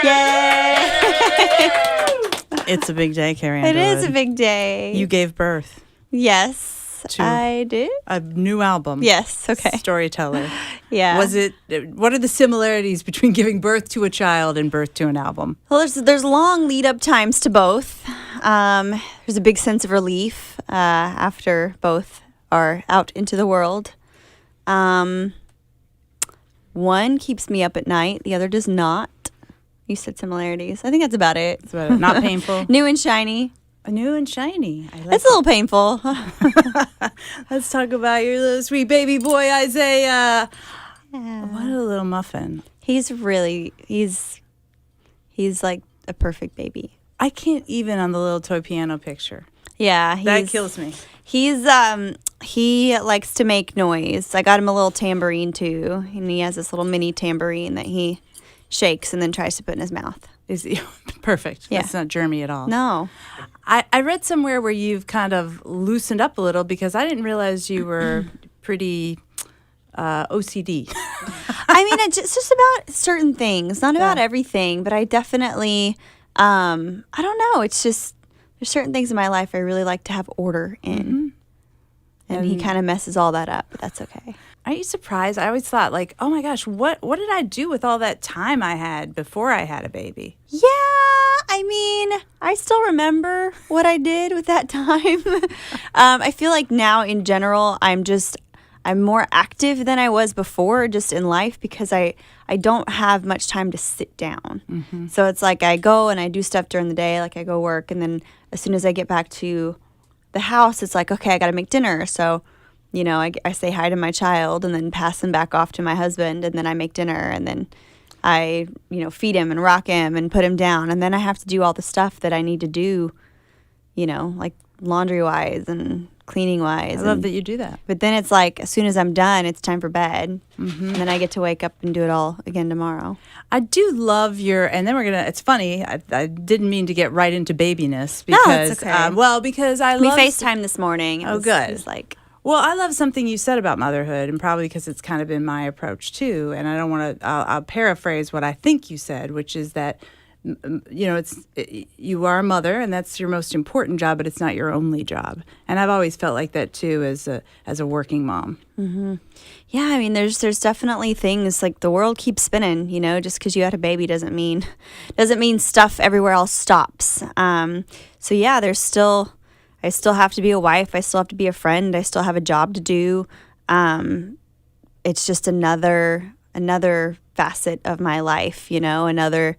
Yay! It's a big day, Carrie Underwood. It is a big day. You gave birth. Yes, I did. A new album. Yes, okay. Storyteller. Yeah. What are the similarities between giving birth to a child and birth to an album? Well, there's long lead-up times to both. There's a big sense of relief after both are out into the world. One keeps me up at night. The other does not. You said similarities. I think that's about it. That's about it. Not painful. New and shiny. New and shiny. It's a little painful. Let's talk about your little sweet baby boy, Isaiah. Yeah. What a little muffin. He's like a perfect baby. I can't even on the little toy piano picture. Yeah. That kills me. He likes to make noise. I got him a little tambourine too, and he has this little mini tambourine that he shakes and then tries to put in his mouth. Is he perfect? Yeah. That's not germy at all. No. I read somewhere where you've kind of loosened up a little because I didn't realize you were pretty OCD. I mean, it's just about certain things, not about everything, but I definitely, I don't know. It's just, there's certain things in my life I really like to have order in. Mm-hmm. And he kind of messes all that up, but that's okay. Are you surprised? I always thought, like, oh my gosh, what did I do with all that time I had before I had a baby? Yeah, I mean, I still remember what I did with that time. I feel like now in general, I'm more active than I was before just in life because I don't have much time to sit down. Mm-hmm. So it's like I go and I do stuff during the day, like I go work, and then as soon as I get back to the house, it's like, okay, I got to make dinner. So, you know, I say hi to my child and then pass him back off to my husband, and then I make dinner, and then I, feed him and rock him and put him down. And then I have to do all the stuff that I need to do, like laundry-wise and cleaning-wise. I love that you do that. But then it's like, as soon as I'm done, it's time for bed. Mm-hmm. And then I get to wake up and do it all again tomorrow. I do love and then it's funny, I didn't mean to get right into babiness because, no, it's okay. Because I We love... FaceTime this morning. Good. It was like... Well, I love something you said about motherhood, and probably because it's kind of been my approach too. And I don't want to, I'll paraphrase what I think you said, which is that, you are a mother, and that's your most important job, but it's not your only job. And I've always felt like that too as a working mom. Mm-hmm. Yeah, I mean, there's definitely things like the world keeps spinning. Just because you had a baby doesn't mean stuff everywhere else stops. So yeah, I still have to be a wife. I still have to be a friend. I still have a job to do. It's just another facet of my life, another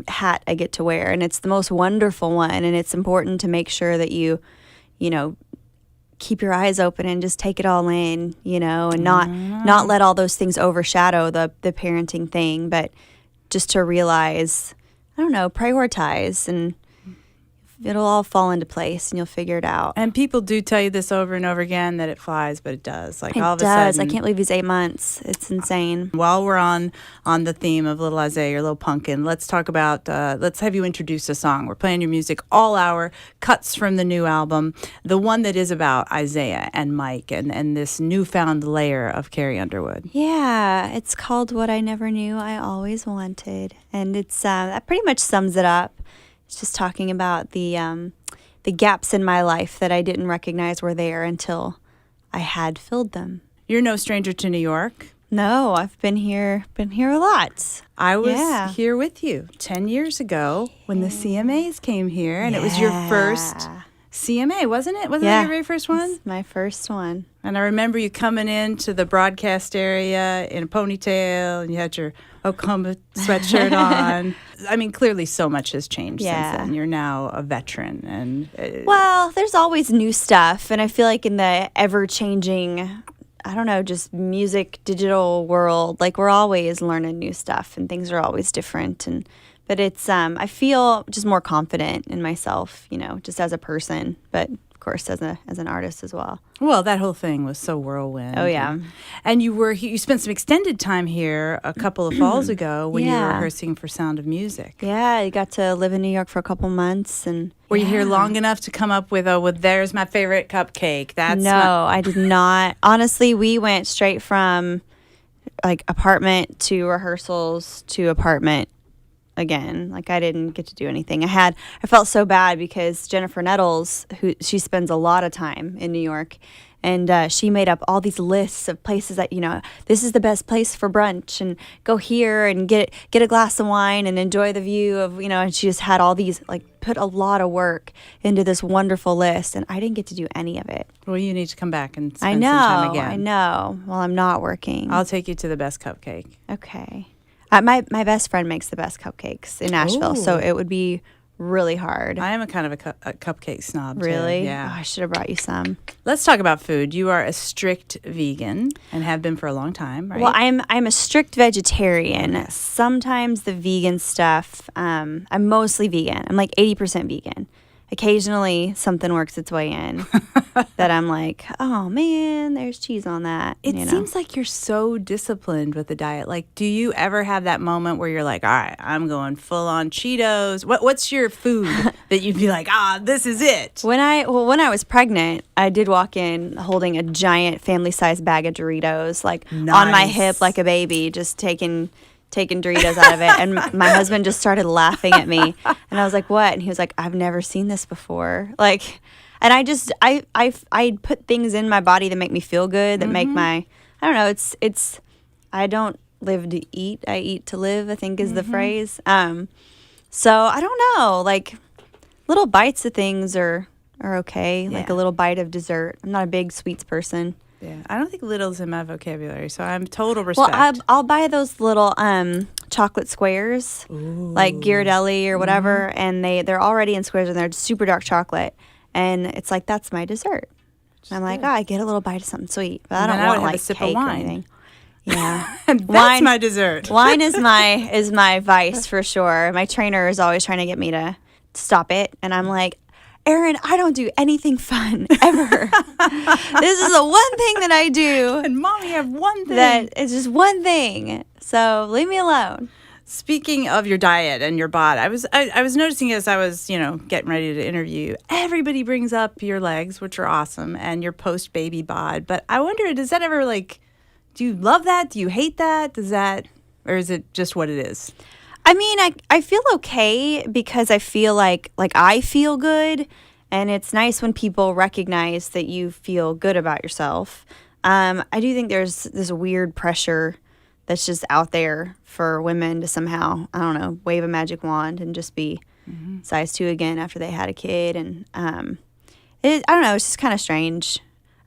hat I get to wear. And it's the most wonderful one. And it's important to make sure that you keep your eyes open and just take it all in, and not let all those things overshadow the parenting thing, but just to realize, prioritize, and it'll all fall into place and you'll figure it out. And people do tell you this over and over again that it flies, but it does. Like it all of does. a sudden, I can't believe he's 8 months. It's insane. While we're on the theme of little Isaiah, your little pumpkin, let's talk about, let's have you introduce a song. We're playing your music all hour, cuts from the new album, the one that is about Isaiah and Mike and this newfound layer of Carrie Underwood. Yeah, it's called What I Never Knew I Always Wanted. And it's that pretty much sums it up. It's just talking about the gaps in my life that I didn't recognize were there until I had filled them. You're no stranger to New York. No, I've been here a lot. I was here with you 10 years ago when the CMAs came here, and it was your first CMA, wasn't it? Wasn't that your very first one? It's my first one. And I remember you coming into the broadcast area in a ponytail, and you had your Oklahoma sweatshirt on. I mean, clearly so much has changed since then. You're now a veteran. And well, there's always new stuff. And I feel like in the ever-changing, just music, digital world, like we're always learning new stuff and things are always different. But it's, I feel just more confident in myself, just as a person, but of course as an artist as well. Well, that whole thing was so whirlwind. Oh, yeah. And you spent some extended time here a couple of falls ago when you were rehearsing for Sound of Music. Yeah, I got to live in New York for a couple months. And were you here long enough to come up with, there's my favorite cupcake? I did not. Honestly, we went straight from like apartment to rehearsals to apartment again. Like, I didn't get to do anything. I felt so bad because Jennifer Nettles, she spends a lot of time in New York, and she made up all these lists of places that, this is the best place for brunch, and go here and get a glass of wine and enjoy the view of, and she just had all these, like, put a lot of work into this wonderful list, and I didn't get to do any of it. Well, you need to come back and spend some time again. I know. Well, I'm not working. I'll take you to the best cupcake. Okay. My best friend makes the best cupcakes in Nashville, so Ooh. it would be really hard. I am a kind of a cupcake snob, Really? too. Yeah. Oh, I should have brought you some. Let's talk about food. You are a strict vegan and have been for a long time, right? Well, I'm a strict vegetarian. Sometimes the vegan stuff, I'm mostly vegan. I'm like 80% vegan. Occasionally something works its way in that I'm like, oh man, there's cheese on that. It seems like you're so disciplined with the diet. Like, do you ever have that moment where you're like, all right, I'm going full on Cheetos? What's your food that you'd be like, this is it? When I was pregnant, I did walk in holding a giant family-sized bag of Doritos, like on my Nice. hip like a baby, just taking Doritos out of it. And my husband just started laughing at me. And I was like, what? And he was like, I've never seen this before. Like, and I put things in my body that make me feel good, that make I don't know, it's, I don't live to eat, I eat to live, I think is the phrase. So I don't know, like, little bites of things are okay. Like a little bite of dessert. I'm not a big sweets person. Yeah, I don't think little's in my vocabulary, so I'm total respect. Well, I'll buy those little chocolate squares, like Ghirardelli or whatever, and they're already in squares and they're super dark chocolate, and it's like, that's my dessert. And I'm like, I get a little bite of something sweet, but I don't want like sip cake of or wine. anything. Yeah, That's my dessert. Wine is my vice for sure. My trainer is always trying to get me to stop it, and I'm like, Erin, I don't do anything fun ever. This is the one thing that I do. And Mom, you have one thing. That it's just one thing. So leave me alone. Speaking of your diet and your bod, I was noticing as I was, getting ready to interview you, everybody brings up your legs, which are awesome, and your post-baby bod. But I wonder, does that ever, do you love that? Do you hate that? Or is it just what it is? I mean, I feel okay because I feel like I feel good, and it's nice when people recognize that you feel good about yourself. I do think there's this weird pressure that's just out there for women to somehow, I don't know, wave a magic wand and just be size 2 again after they had a kid. And I don't know, it's just kind of strange.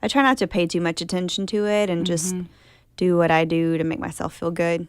I try not to pay too much attention to it and just do what I do to make myself feel good.